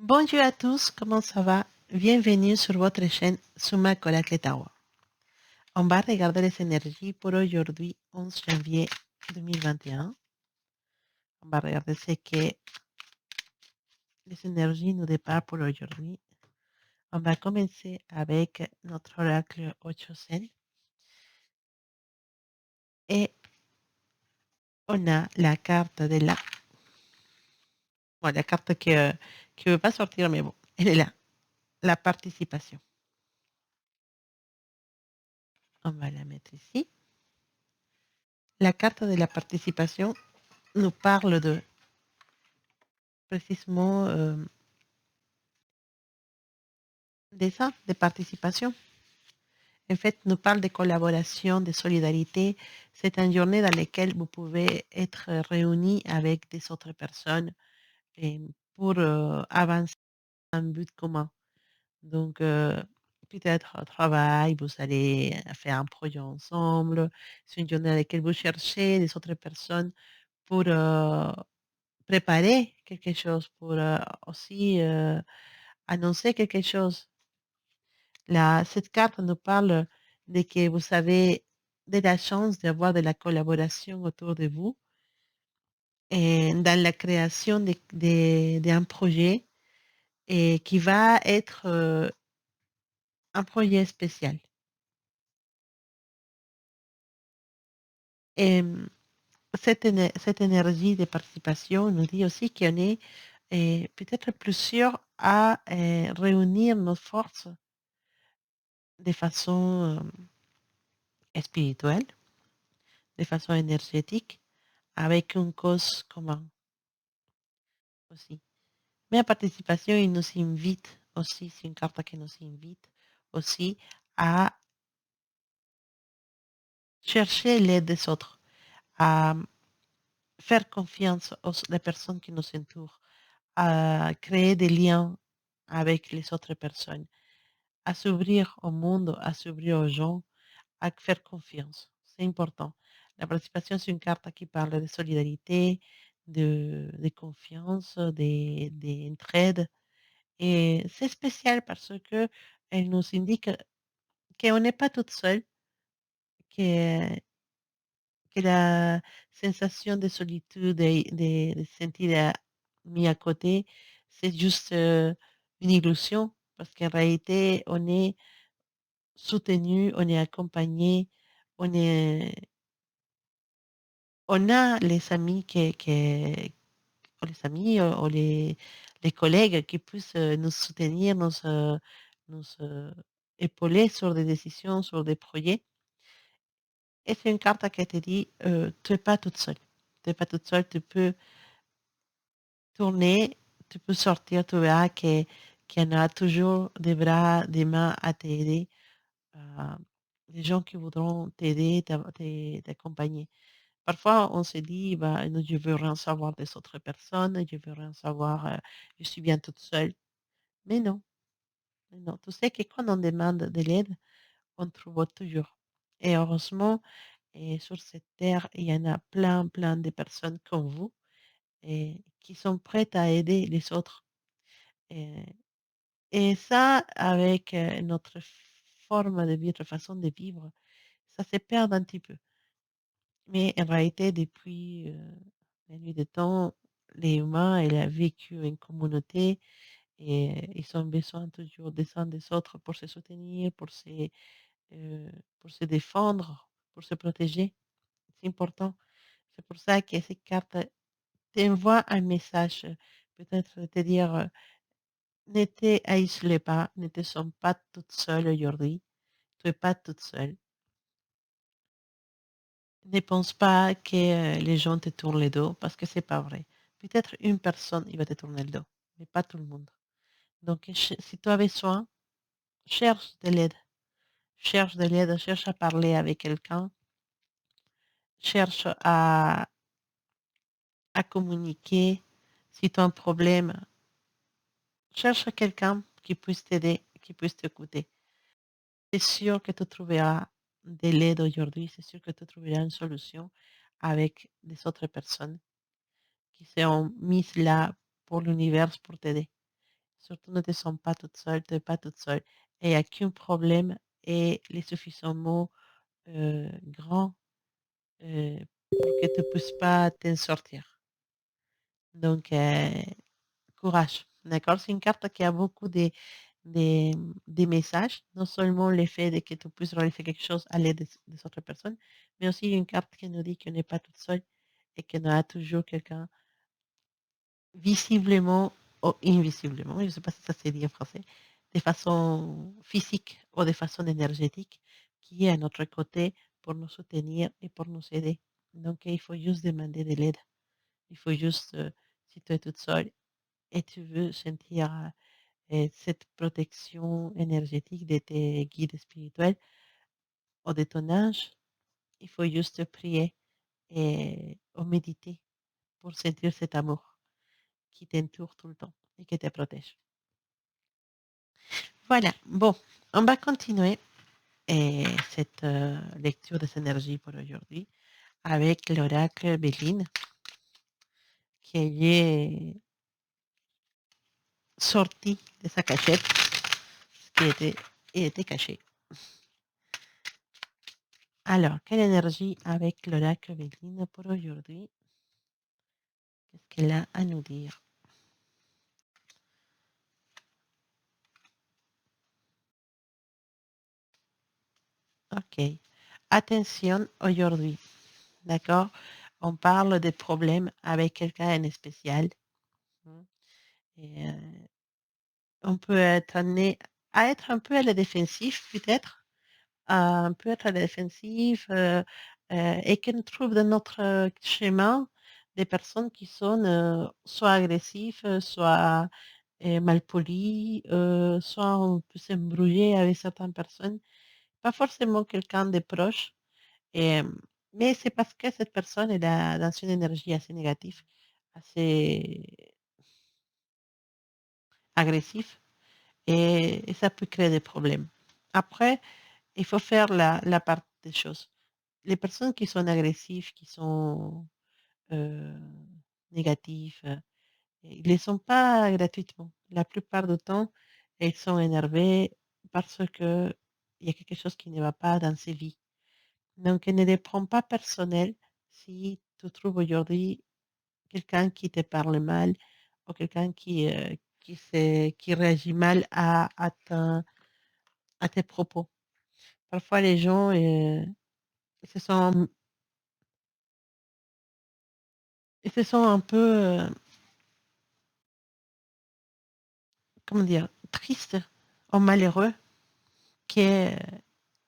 Bonjour à tous, comment ça va? Bienvenue sur votre chaîne Suma Colaketawa. On va regarder les énergies pour aujourd'hui, 11 janvier 2021. On va regarder ce que les énergies nous déparent pour aujourd'hui. On va commencer avec notre oracle 800 et on a la carte de la... Bon, la carte qui ne veut pas sortir, mais bon, elle est là. La participation. On va la mettre ici. La carte de la participation nous parle de précisément de ça, de participation. En fait, nous parle de collaboration, de solidarité. C'est une journée dans laquelle vous pouvez être réunis avec des autres personnes et pour avancer un but commun. Donc, peut-être au travail, vous allez faire un projet ensemble. C'est une journée dans laquelle vous cherchez des autres personnes pour préparer quelque chose, pour aussi annoncer quelque chose. Cette carte nous parle de que vous avez de la chance d'avoir de la collaboration autour de vous et dans la création d'un projet et qui va être un projet spécial. Et cette énergie de participation nous dit aussi qu'on est peut-être plusieurs à réunir nos forces de façon spirituelle, de façon énergétique, avec une cause commune aussi. Mais la participation, il nous invite aussi, c'est une carte qui nous invite aussi à chercher l'aide des autres, à faire confiance aux les personnes qui nous entourent, à créer des liens avec les autres personnes, à s'ouvrir au monde, à s'ouvrir aux gens, à faire confiance. C'est important. La participation, c'est une carte qui parle de solidarité, de confiance, d'entraide. Et c'est spécial parce que elle nous indique qu'on n'est pas toute seule, que, que la sensation de solitude et de sentir mis à côté, c'est juste une illusion parce qu'en réalité, on est soutenu, on est accompagné, on est, on a les amis ou les amis ou les collègues qui puissent nous soutenir, nous épauler sur des décisions, sur des projets. Et c'est une carte qui te dit, tu n'es pas toute seule. Tu n'es pas toute seule, tu peux tourner, tu peux sortir, tu verras qu'il y en a toujours des bras, des mains à t'aider, euh, des gens qui voudront t'aider, t'accompagner. Parfois, on se dit, bah, non, je veux rien savoir des autres personnes, je veux rien savoir, je suis bien toute seule. Mais non, mais non. Tu sais que quand on demande de l'aide, on trouve toujours. Et heureusement, et sur cette terre, il y en a plein, plein de personnes comme vous et qui sont prêtes à aider les autres. Et, et ça, avec notre forme de vie, notre façon de vivre, ça se perd un petit peu. Mais en réalité, depuis la nuit des temps, les humains, ils ont vécu en communauté et ils ont besoin toujours des uns des autres pour se soutenir, pour se défendre, pour se protéger. C'est important. C'est pour ça que ces cartes t'envoient un message, peut-être te dire, ne isolez pas, ne te sens pas toute seule aujourd'hui, tu n'es pas toute seule. Ne pense pas que les gens te tournent le dos parce que c'est pas vrai. Peut-être une personne, il va te tourner le dos, mais pas tout le monde. Donc, si tu as besoin, cherche de l'aide. Cherche de l'aide, cherche à parler avec quelqu'un, cherche à communiquer. Si tu as un problème, cherche quelqu'un qui puisse t'aider, qui puisse t'écouter. C'est sûr que tu trouveras de l'aide aujourd'hui, c'est sûr que tu trouveras une solution avec des autres personnes qui seront mises là pour l'univers pour t'aider. Surtout ne te sens pas toute seule, tu es pas toute seule et il y a qu'un problème est les suffisamment, grand, pour que tu puisses pas t'en sortir. Donc courage, d'accord? C'est une carte qui a beaucoup des messages, non seulement l'effet de que tu puisses réaliser quelque chose à l'aide des autres personnes, mais aussi une carte qui nous dit qu'on n'est pas toute seule et qu'on a toujours quelqu'un visiblement ou invisiblement, je ne sais pas si ça se dit en français, de façon physique ou de façon énergétique, qui est à notre côté pour nous soutenir et pour nous aider. Donc, il faut juste demander de l'aide. Il faut juste, si tu es toute seule et tu veux sentir cette protection énergétique de tes guides spirituels ou de ton ange, il faut juste prier et ou méditer pour sentir cet amour qui t'entoure tout le temps et qui te protège. Voilà, bon, on va continuer cette lecture des énergies pour aujourd'hui avec l'oracle Béline qui est sorti de sa cachette, qui était caché. Alors, quelle énergie avec l'oracle Béline pour aujourd'hui? Qu'est-ce qu'elle a à nous dire? Ok. Attention aujourd'hui, d'accord? On parle des problèmes avec quelqu'un en spécial. Hmm. Et, on peut être amené à être un peu à la défensive, peut-être, un peu être à la défensive, et qu'on trouve dans notre chemin des personnes qui sont soit agressives, soit malpolies, soit on peut s'embrouiller avec certaines personnes, pas forcément quelqu'un de proche, et, mais c'est parce que cette personne est dans une énergie assez négative, assez agressive, et ça peut créer des problèmes. Après, il faut faire la part des choses. Les personnes qui sont agressives, qui sont euh, négatives, ils ne les sont pas gratuitement. La plupart du temps, elles sont énervées parce que il y a quelque chose qui ne va pas dans ses vies. Donc, ne les prends pas personnel si tu trouves aujourd'hui quelqu'un qui te parle mal ou quelqu'un qui réagit mal à tes propos. Parfois, les gens se sont, ils se sont un peu, comment dire, tristes ou malheureux que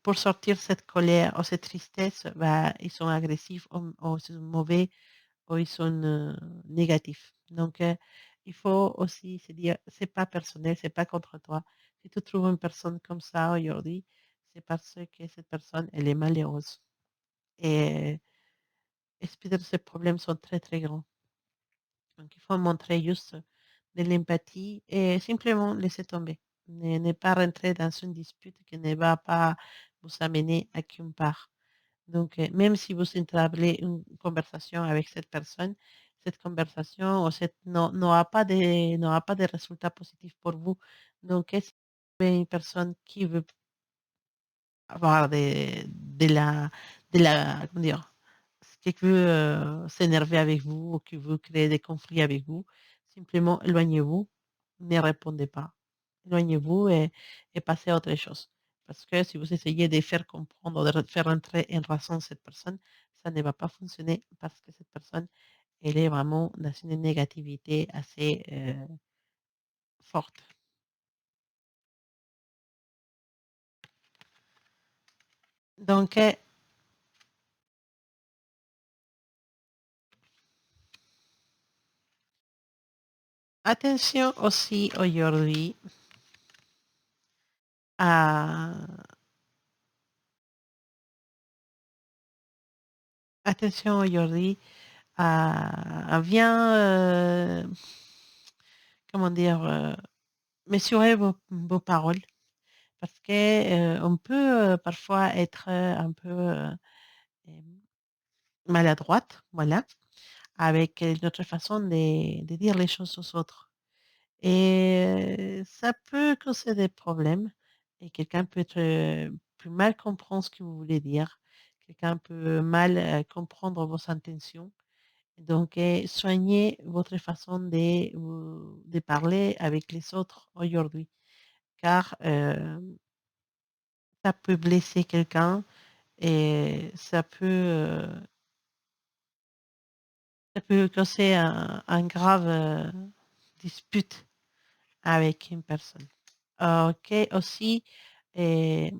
pour sortir cette colère ou cette tristesse, bah, ils sont agressifs ou ils sont mauvais ou ils sont négatifs. Donc, il faut aussi se dire, c'est pas personnel, c'est pas contre toi. Si tu trouves une personne comme ça aujourd'hui, c'est parce que cette personne, elle est malheureuse. Et peut-être ces problèmes sont très, très grands. Donc, il faut montrer juste de l'empathie et simplement laisser tomber. Ne pas rentrer dans une dispute qui ne va pas vous amener à qu'une part. Donc, même si vous entablez une conversation avec cette conversation ou n'aura pas de résultat positif pour vous. Donc, si vous avez une personne qui veut avoir comment dire, qui veut s'énerver avec vous ou qui veut créer des conflits avec vous, simplement éloignez-vous, ne répondez pas. Éloignez-vous et passez à autre chose. Parce que si vous essayez de faire comprendre, de faire entrer en raison cette personne, ça ne va pas fonctionner parce que cette personne, elle est vraiment dans une négativité assez forte. Donc, attention aussi aujourd'hui à attention aujourd'hui à bien, comment dire, mesurer vos paroles parce que on peut parfois être un peu maladroite, voilà, avec notre façon de dire les choses aux autres. et ça peut causer des problèmes et quelqu'un peut être, peut mal comprendre ce que vous voulez dire. Quelqu'un peut mal, comprendre vos intentions. Donc, soignez votre façon de parler avec les autres aujourd'hui, car, ça peut blesser quelqu'un et ça peut causer un grave, dispute avec une personne. OK, aussi, et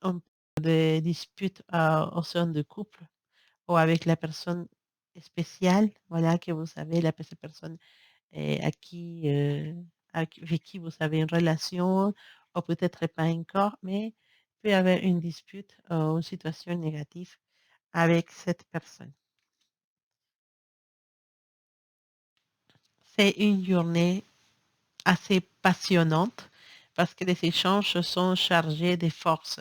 on des disputes, au sein de couple ou avec la personne spéciale, voilà, que vous savez, cette personne, à qui, avec qui vous avez une relation ou peut-être pas encore, mais il peut y avoir une dispute ou une situation négative avec cette personne. C'est une journée assez passionnante parce que les échanges sont chargés de force.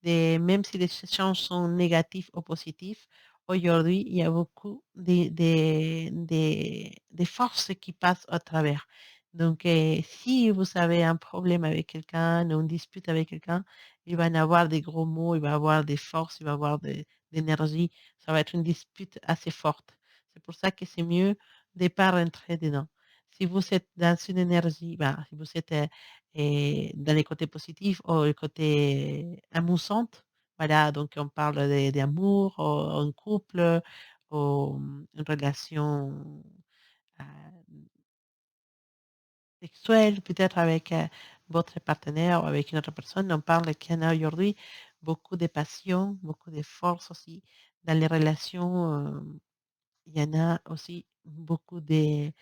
Même si les échanges sont négatifs ou positifs, aujourd'hui, il y a beaucoup de forces qui passent au travers. Donc, si vous avez un problème avec quelqu'un ou une dispute avec quelqu'un, il va y avoir des gros mots, il va y avoir des forces, il va y avoir d'énergie. Ça va être une dispute assez forte. C'est pour ça que c'est mieux de ne pas rentrer dedans. Si vous êtes dans une énergie, ben, si vous êtes dans les côtés positifs ou les côtés amusantes, voilà, donc on parle d'amour, ou un couple, ou une relation euh, sexuelle, peut-être avec votre partenaire ou avec une autre personne. On parle qu'il y en a aujourd'hui beaucoup de passion, beaucoup de force aussi. Dans les relations, il y en a aussi beaucoup des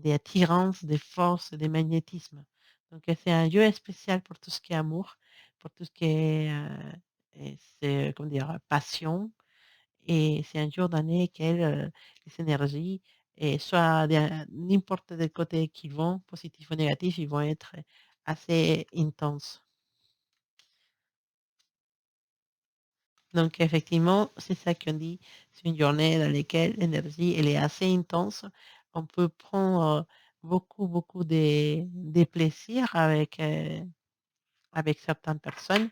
attirances, des forces, des magnétismes. Donc, c'est un lieu spécial pour tout ce qui est amour, pour tout ce qui est, c'est, comment dire, passion. Et c'est un jour dans lequel les énergies, et soit de n'importe quel côté qu'ils vont, positif ou négatif, ils vont être assez intenses. Donc, effectivement, c'est ça qu'on dit. C'est une journée dans laquelle l'énergie, elle est assez intense. On peut prendre beaucoup, beaucoup de plaisir avec certaines personnes.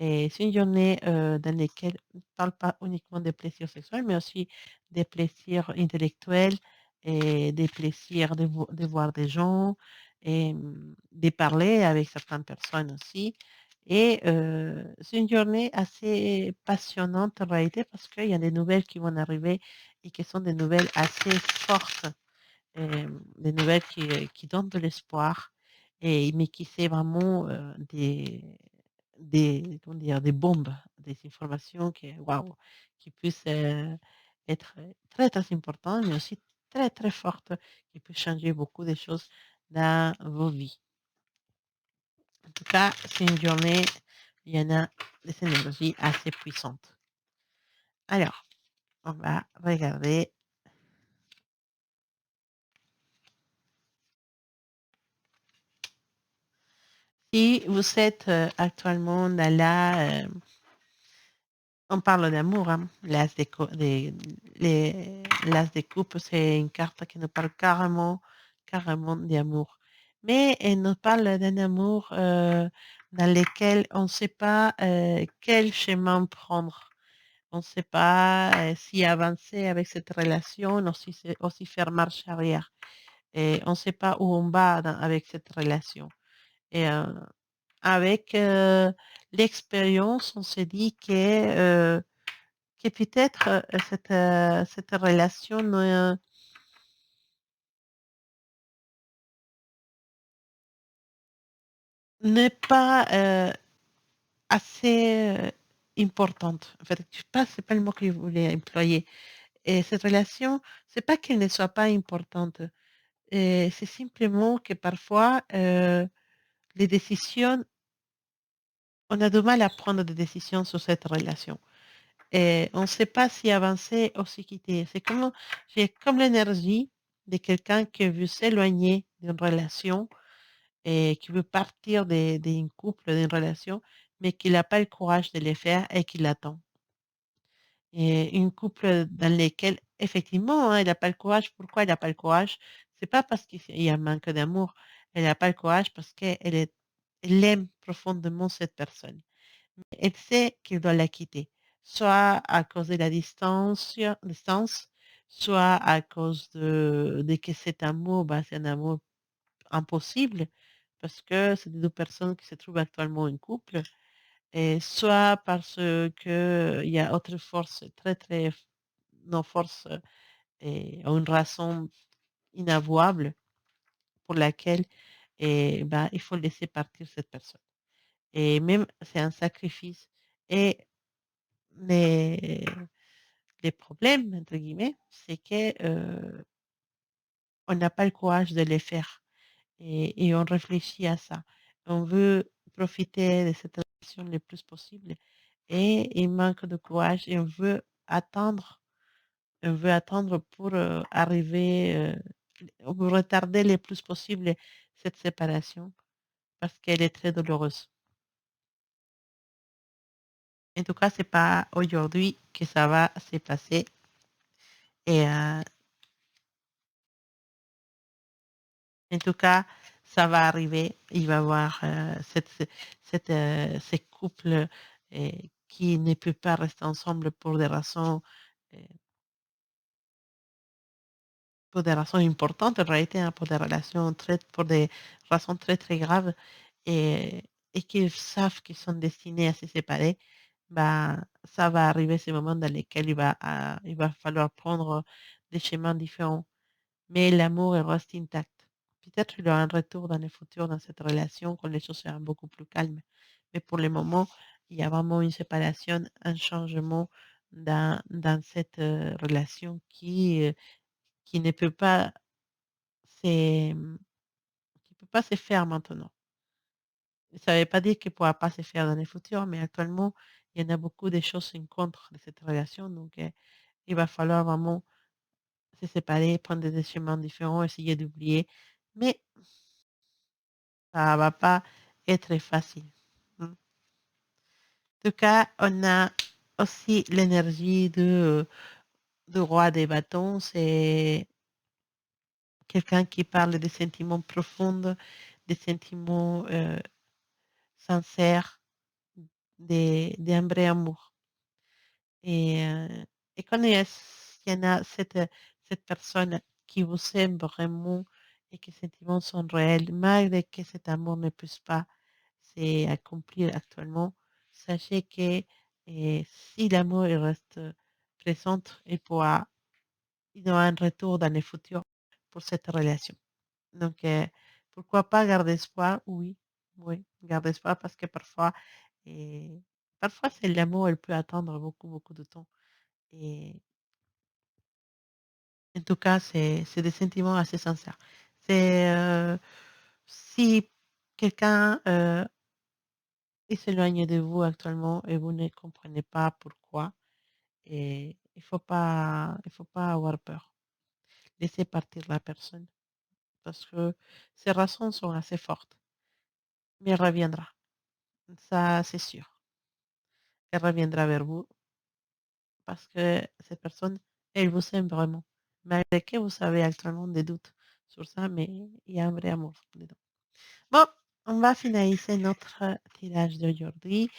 Et c'est une journée dans laquelle on ne parle pas uniquement des plaisirs sexuels, mais aussi des plaisirs intellectuels et des plaisirs de voir des gens et de parler avec certaines personnes aussi. Et c'est une journée assez passionnante en réalité parce qu'il y a des nouvelles qui vont arriver et qui sont des nouvelles assez fortes, des nouvelles qui donnent de l'espoir, mais qui c'est vraiment comment dire, des bombes, des informations qui, waouh, qui puissent être très, très importantes, mais aussi très, très fortes, qui peuvent changer beaucoup de choses dans vos vies. En tout cas, c'est une journée, il y en a des énergies assez puissantes. Alors, on va regarder si vous êtes actuellement dans on parle d'amour, hein. L'as des coupes, c'est une carte qui nous parle carrément, carrément d'amour. Mais elle nous parle d'un amour dans lequel on ne sait pas quel chemin prendre. On ne sait pas si avancer avec cette relation, aussi faire marche arrière. Et on ne sait pas où on va avec cette relation. Et avec l'expérience, on se dit que peut-être cette relation n'est pas assez importante. En fait, je sais pas, c'est pas le mot que je voulais employer. Et cette relation, c'est pas qu'elle ne soit pas importante. C'est simplement que parfois, les décisions, on a du mal à prendre des décisions sur cette relation. Et on ne sait pas si avancer ou si quitter. J'ai comme l'énergie de quelqu'un qui veut s'éloigner d'une relation et qui veut partir d'un couple, d'une relation, mais qui n'a pas le courage de le faire et qui l'attend. Et une couple dans lequel, effectivement, hein, il n'a pas le courage. Pourquoi il n'a pas le courage? C'est pas parce qu'il y a un manque d'amour. Elle n'a pas le courage parce elle aime profondément cette personne. Elle sait qu'elle doit la quitter, soit à cause de la distance, soit à cause de que cet amour, bah, c'est un amour impossible, parce que c'est deux personnes qui se trouvent actuellement en couple, et soit parce que il y a autre force très, très, non, force et une raison inavouable pour laquelle bah, il faut laisser partir cette personne. Et même, c'est un sacrifice. Et les, les problèmes, entre guillemets, c'est que on n'a pas le courage de les faire. Et on réfléchit à ça. On veut profiter de cette relation le plus possible et il manque de courage et on veut attendre pour arriver, on veut retarder le plus possible cette séparation parce qu'elle est très douloureuse. En tout cas, c'est pas aujourd'hui que ça va se passer. Et en tout cas, ça va arriver. Il va y avoir ces couples qui ne peuvent pas rester ensemble euh, pour des raisons importantes en réalité, hein, pour des raisons très très graves et qu'ils savent qu'ils sont destinés à se séparer. Bah, ça va arriver ces moments dans lesquels il va falloir prendre des chemins différents. Mais l'amour reste intact. Peut-être qu'il y aura un retour dans le futur dans cette relation quand les choses seront beaucoup plus calmes. Mais pour le moment, il y a vraiment une séparation, un changement dans cette relation qui ne peut pas se, qui peut pas se faire maintenant. Ça ne veut pas dire qu'il ne pourra pas se faire dans le futur, mais actuellement, il y en a beaucoup de choses en contre de cette relation. Donc, il va falloir vraiment se séparer, prendre des chemins différents, essayer d'oublier. Mais ça va pas être facile. En tout cas, on a aussi l'énergie de roi des bâtons. C'est quelqu'un qui parle des sentiments profonds, des sentiments sincères, d'un vrai amour. Et, et quand il y en a cette personne qui vous aime vraiment et que les sentiments sont réels, malgré que cet amour ne puisse pas s'accomplir actuellement, sachez que si l'amour il reste présent, il y aura un retour dans le futur pour cette relation. Donc, pourquoi pas garder espoir? Oui, oui, garder espoir parce que et parfois c'est l'amour, elle peut attendre beaucoup, beaucoup de temps. Et en tout cas, c'est des sentiments assez sincères. C'est si quelqu'un s'éloigne de vous actuellement et vous ne comprenez pas pourquoi, et il faut pas avoir peur. Laissez partir la personne parce que ses raisons sont assez fortes, mais elle reviendra. Ça, c'est sûr. Elle reviendra vers vous parce que cette personne, elle vous aime vraiment. Malgré que vous avez actuellement des doutes sur ça, mais il y a un vrai amour dedans. Bon, on va finaliser notre tirage d'aujourd'hui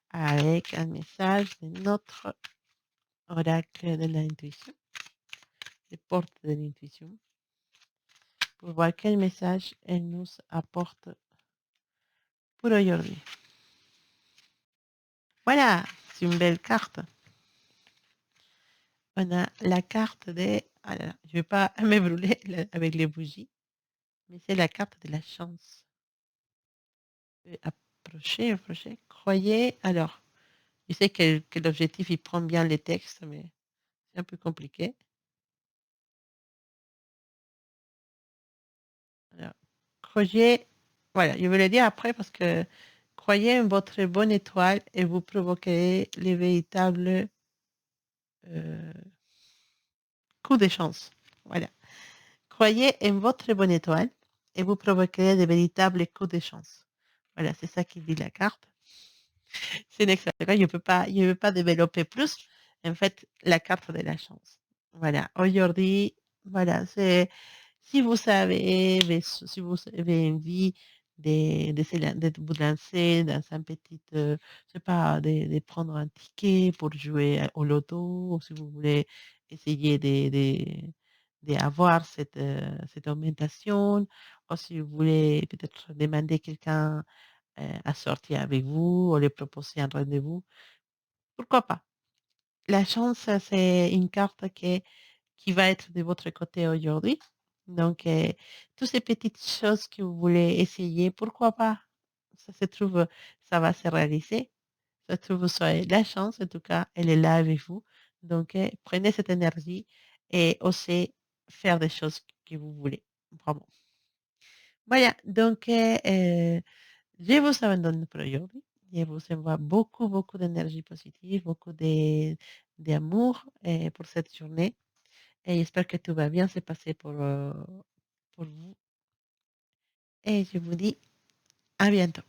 avec un message de notre oracle de l'intuition, des portes de l'intuition, pour voir quel message elle nous apporte pour aujourd'hui. Voilà, c'est une belle carte. On a la carte des... Ah là là, je ne vais pas me brûler avec les bougies, mais c'est la carte de la chance. Approcher, approcher. Croyez. Alors, je sais que l'objectif, il prend bien les textes, mais c'est un peu compliqué. Alors, croyez. Voilà, je vais le dire après parce que croyez en votre bonne étoile et vous provoquerez les véritables euh, coups de chance. Voilà. Croyez en votre bonne étoile et vous provoquerez de véritables coups de chance. Voilà, c'est ça qui dit la carte. C'est une excellente carte. Je ne peux pas développer plus. En fait, la carte de la chance. Voilà. Aujourd'hui, voilà, Si vous avez, si vous avez envie de vous lancer dans un petit, je sais pas, de prendre un ticket pour jouer au loto, ou si vous voulez essayer d'avoir cette augmentation, ou si vous voulez peut-être demander quelqu'un à sortir avec vous, ou lui proposer un rendez-vous, pourquoi pas? La chance, c'est une carte qui va être de votre côté aujourd'hui. Donc, toutes ces petites choses que vous voulez essayer, pourquoi pas? Ça se trouve, ça va se réaliser. Ça se trouve, vous aurez la chance, en tout cas, elle est là avec vous. Donc, prenez cette énergie et osez faire des choses que vous voulez. Vraiment. Voilà, donc, je vous abandonne pour aujourd'hui. Je vous envoie beaucoup, beaucoup d'énergie positive, beaucoup d'amour pour cette journée. Et j'espère que tout va bien se passer pour vous. Et je vous dis à bientôt.